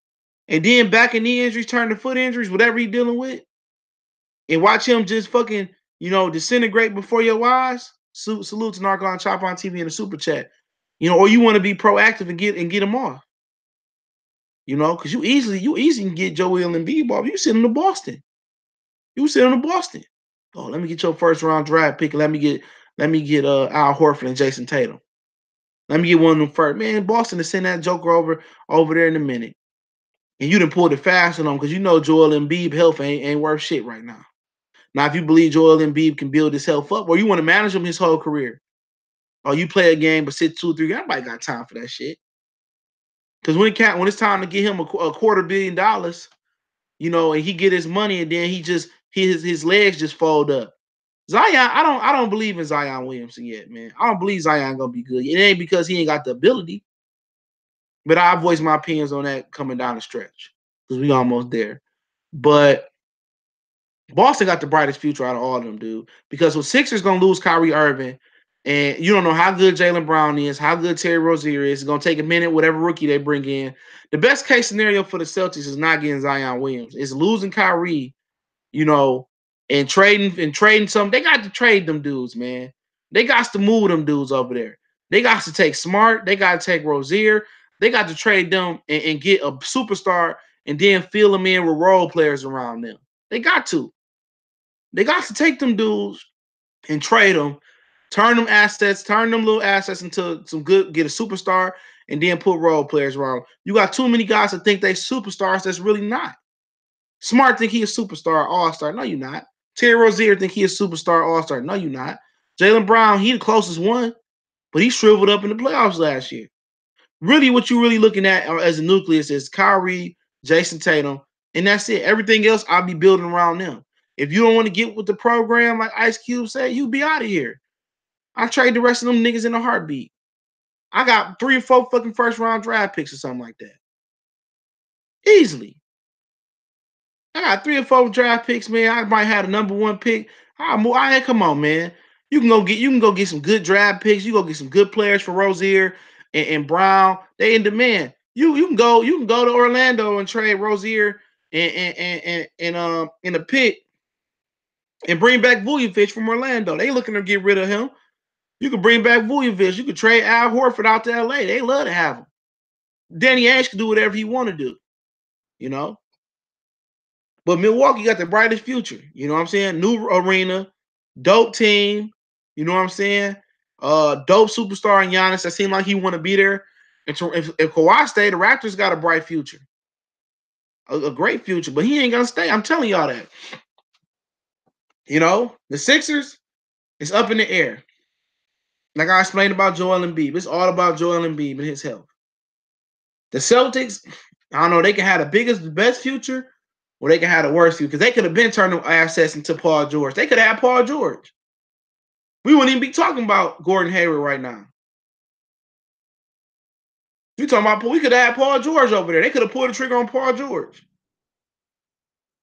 and then back and knee injuries turn to foot injuries, whatever he's dealing with, and watch him just fucking, disintegrate before your eyes? Salute to Narcon Chop on TV in the super chat. Or you want to be proactive and get him off. Because you easily can get Joel Embiid off. You send him to Boston. Oh, let me get your first round draft pick. Let me get Al Horford and Jason Tatum. Let me get one of them first. Man, Boston to send that joker over there in a minute. And you done pulled it fast on them, because Joel Embiid health ain't worth shit right now. Now, if you believe Joel Embiid can build his health up, or you want to manage him his whole career, or you play a game but sit 2 or 3, everybody got time for that shit. Because when it's time to get him a $250 million, and he get his money, and then his legs just fold up. Zion, I don't believe in Zion Williamson yet, man. I don't believe Zion gonna be good. It ain't because he ain't got the ability, but I voice my opinions on that coming down the stretch because we almost there. But Boston got the brightest future out of all of them, dude. Because the Sixers gonna lose Kyrie Irving, and you don't know how good Jaylen Brown is, how good Terry Rozier is. It's gonna take a minute, whatever rookie they bring in. The best case scenario for the Celtics is not getting Zion Williams. It's losing Kyrie, you know, and trading some. They got to trade them dudes, man. They got to move them dudes over there. They got to take Smart. They got to take Rozier. They got to trade them and get a superstar and then fill them in with role players around them. They got to. They got to take them dudes and trade them, turn them little assets into some good, get a superstar, and then put role players around. You got too many guys that think they superstars that's really not. Smart think he a superstar, all-star. No, you're not. Terry Rozier think he a superstar, all-star. No, you're not. Jaylen Brown, he the closest one, but he shriveled up in the playoffs last year. Really, what you're really looking at as a nucleus is Kyrie, Jason Tatum, and that's it. Everything else, I'll be building around them. If you don't want to get with the program, like Ice Cube said, you be out of here. I trade the rest of them niggas in a heartbeat. I got 3 or 4 fucking first round draft picks or something like that. Easily. I got 3 or 4 draft picks, man. I might have the number 1 pick. Come on, man. You can go get some good draft picks. You go get some good players for Rozier and Brown. They in demand. You can go to Orlando and trade Rozier and in a pick and bring back Vujovic from Orlando. They looking to get rid of him. You can bring back Vujovic. You could trade Al Horford out to LA. They love to have him. Danny Ainge can do whatever he want to do, you know. But Milwaukee got the brightest future. You know what I'm saying? New arena, dope team. You know what I'm saying? Dope superstar in Giannis. That seemed like he want to be there. And so if Kawhi stay, the Raptors got a bright future, a great future. But he ain't gonna stay. I'm telling y'all that. You know, the Sixers is up in the air. Like I explained about Joel Embiid, it's all about Joel Embiid and his health. The Celtics, I don't know, they can have the best future, or they can have the worst future because they could have been turning assets into Paul George. They could have had Paul George. We wouldn't even be talking about Gordon Hayward right now. We talking about we could have had Paul George over there. They could have pulled the trigger on Paul George.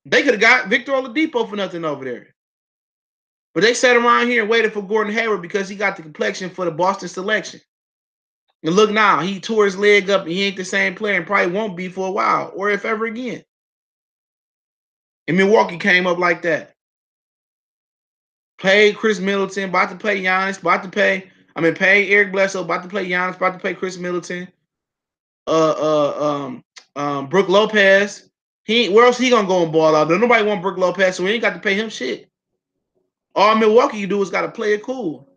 They could have got Victor Oladipo for nothing over there. But they sat around here and waited for Gordon Hayward because he got the complexion for the Boston selection. And look now, he tore his leg up and he ain't the same player and probably won't be for a while, or if ever again. And Milwaukee came up like that. Paid Chris Middleton, about to pay Giannis, pay Eric Bledsoe, about to play Giannis, about to pay Chris Middleton. Brook Lopez. Where else he gonna go and ball out? Nobody want Brook Lopez, so we ain't got to pay him shit. All Milwaukee do is got to play it cool.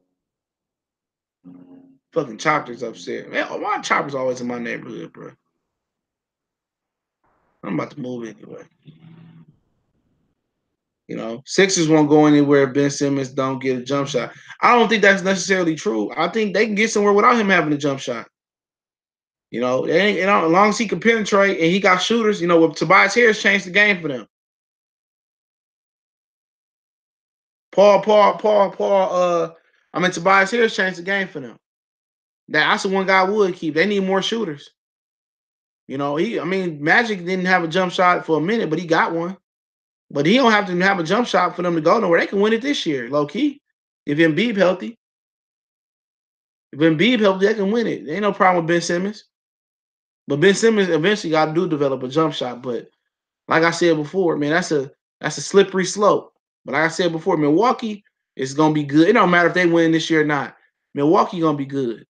Fucking choppers upstairs. Man, why choppers always in my neighborhood, bro? I'm about to move anyway. You know, Sixers won't go anywhere if Ben Simmons don't get a jump shot. I don't think that's necessarily true. I think they can get somewhere without him having a jump shot. You know, as long as he can penetrate and he got shooters, you know, with Tobias Harris changed the game for them. Tobias Harris changed the game for them. That's the one guy I would keep. They need more shooters. You know, Magic didn't have a jump shot for a minute, but he got one. But he don't have to have a jump shot for them to go nowhere. They can win it this year, low key. If Embiid healthy. If Embiid healthy, they can win it. There ain't no problem with Ben Simmons. But Ben Simmons eventually got to develop a jump shot. But like I said before, man, that's a slippery slope. But like I said before, Milwaukee is gonna be good. It don't matter if they win this year or not. Milwaukee gonna be good.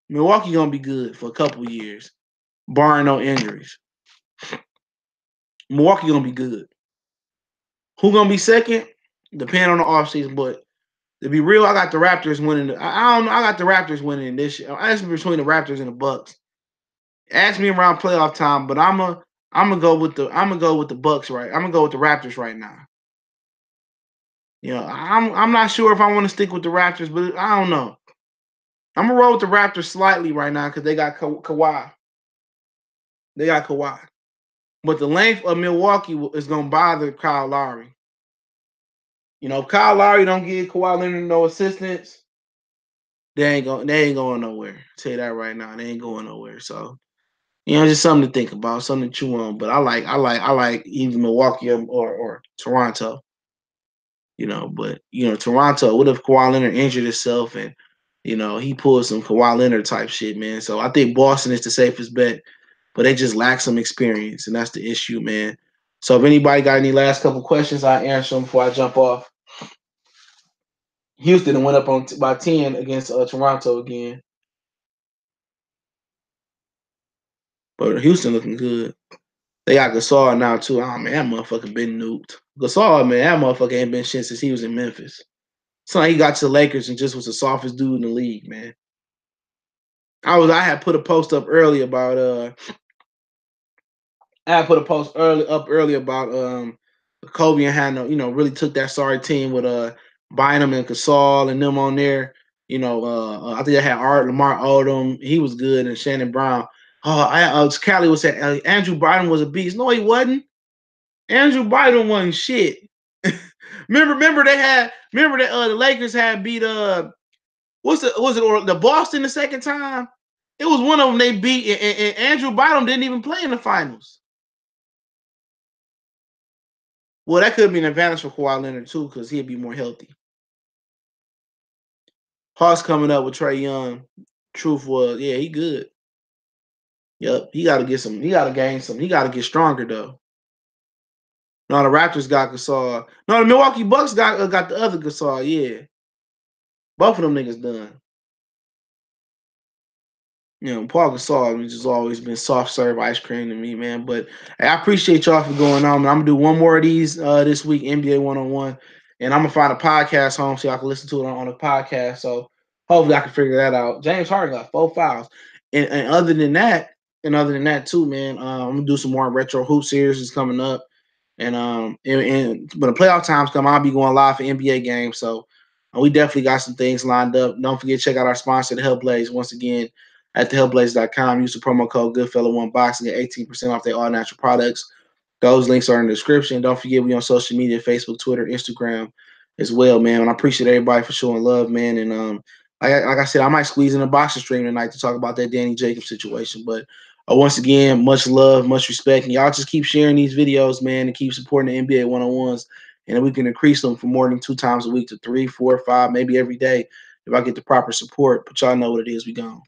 Milwaukee gonna be good for a couple years, barring no injuries. Milwaukee gonna be good. Who gonna be second? Depending on the offseason. But to be real, I got the Raptors winning. I don't know. I got the Raptors winning this year. Ask me between the Raptors and the Bucks. Ask me around playoff time, but I'm gonna go with the Bucks right. I'm gonna go with the Raptors right now. You know, I'm not sure if I want to stick with the Raptors, but I don't know. I'm gonna roll with the Raptors slightly right now because they got Kawhi. They got Kawhi. But the length of Milwaukee is gonna bother Kyle Lowry. You know, if Kyle Lowry don't give Kawhi Leonard no assistance, they ain't going nowhere. I'll tell you that right now. They ain't going nowhere. So, you know, just something to think about, something to chew on. But I like either Milwaukee or Toronto. You know, but you know, Toronto, what if Kawhi Leonard injured himself and you know he pulled some Kawhi Leonard type shit, man. So I think Boston is the safest bet, but they just lack some experience, and that's the issue, man. So if anybody got any last couple questions, I answer them before I jump off. Houston went up on by 10 against Toronto again, but Houston looking good. They got Gasol now too. Oh man, that motherfucker been nuked. Gasol, man, that motherfucker ain't been shit since he was in Memphis. So like he got to the Lakers and just was the softest dude in the league, man. I had put a post up early about I had put a post early about Kobe and Hannah, you know, really took that sorry team with Bynum and Gasol and them on there. You know, I think I had Art Lamar Odom. He was good, and Shannon Brown. Oh, Callie was saying Andrew Bynum was a beast. No, he wasn't. Andrew Bynum wasn't shit. remember that the Lakers had beat was it the Boston the second time? It was one of them they beat, and Andrew Bynum didn't even play in the finals. Well, that could be an advantage for Kawhi Leonard too, because he'd be more healthy. Hawks coming up with Trey Young. Truth was, yeah, he good. Yep, he got to get some. He got to gain some. He got to get stronger though. No, the Raptors got Gasol. No, the Milwaukee Bucks got the other Gasol. Yeah, both of them niggas done. You know, Paul Gasol has just always been soft serve ice cream to me, man. But hey, I appreciate y'all for going on. I'm gonna do one more of these this week, NBA 101, and I'm gonna find a podcast home so y'all can listen to it on a podcast. So hopefully I can figure that out. James Harden got 4 fouls, and other than that too, man. I'm gonna do some more retro hoop series is coming up, and when the playoff times come, I'll be going live for NBA games. So we definitely got some things lined up. Don't forget to check out our sponsor, the Hellblaze, once again at thehellblaze.com. Use the promo code Goodfellow1Box and get 18% off their all natural products. Those links are in the description. Don't forget we on social media, Facebook, Twitter, Instagram as well, man. And I appreciate everybody for showing love, man. And like I said, I might squeeze in a boxing stream tonight to talk about that Danny Jacobs situation. But once again, much love, much respect. And y'all just keep sharing these videos, man, and keep supporting the NBA 101s. And we can increase them from more than 2 times a week to 3, 4, 5, maybe every day if I get the proper support. But y'all know what it is. We gone.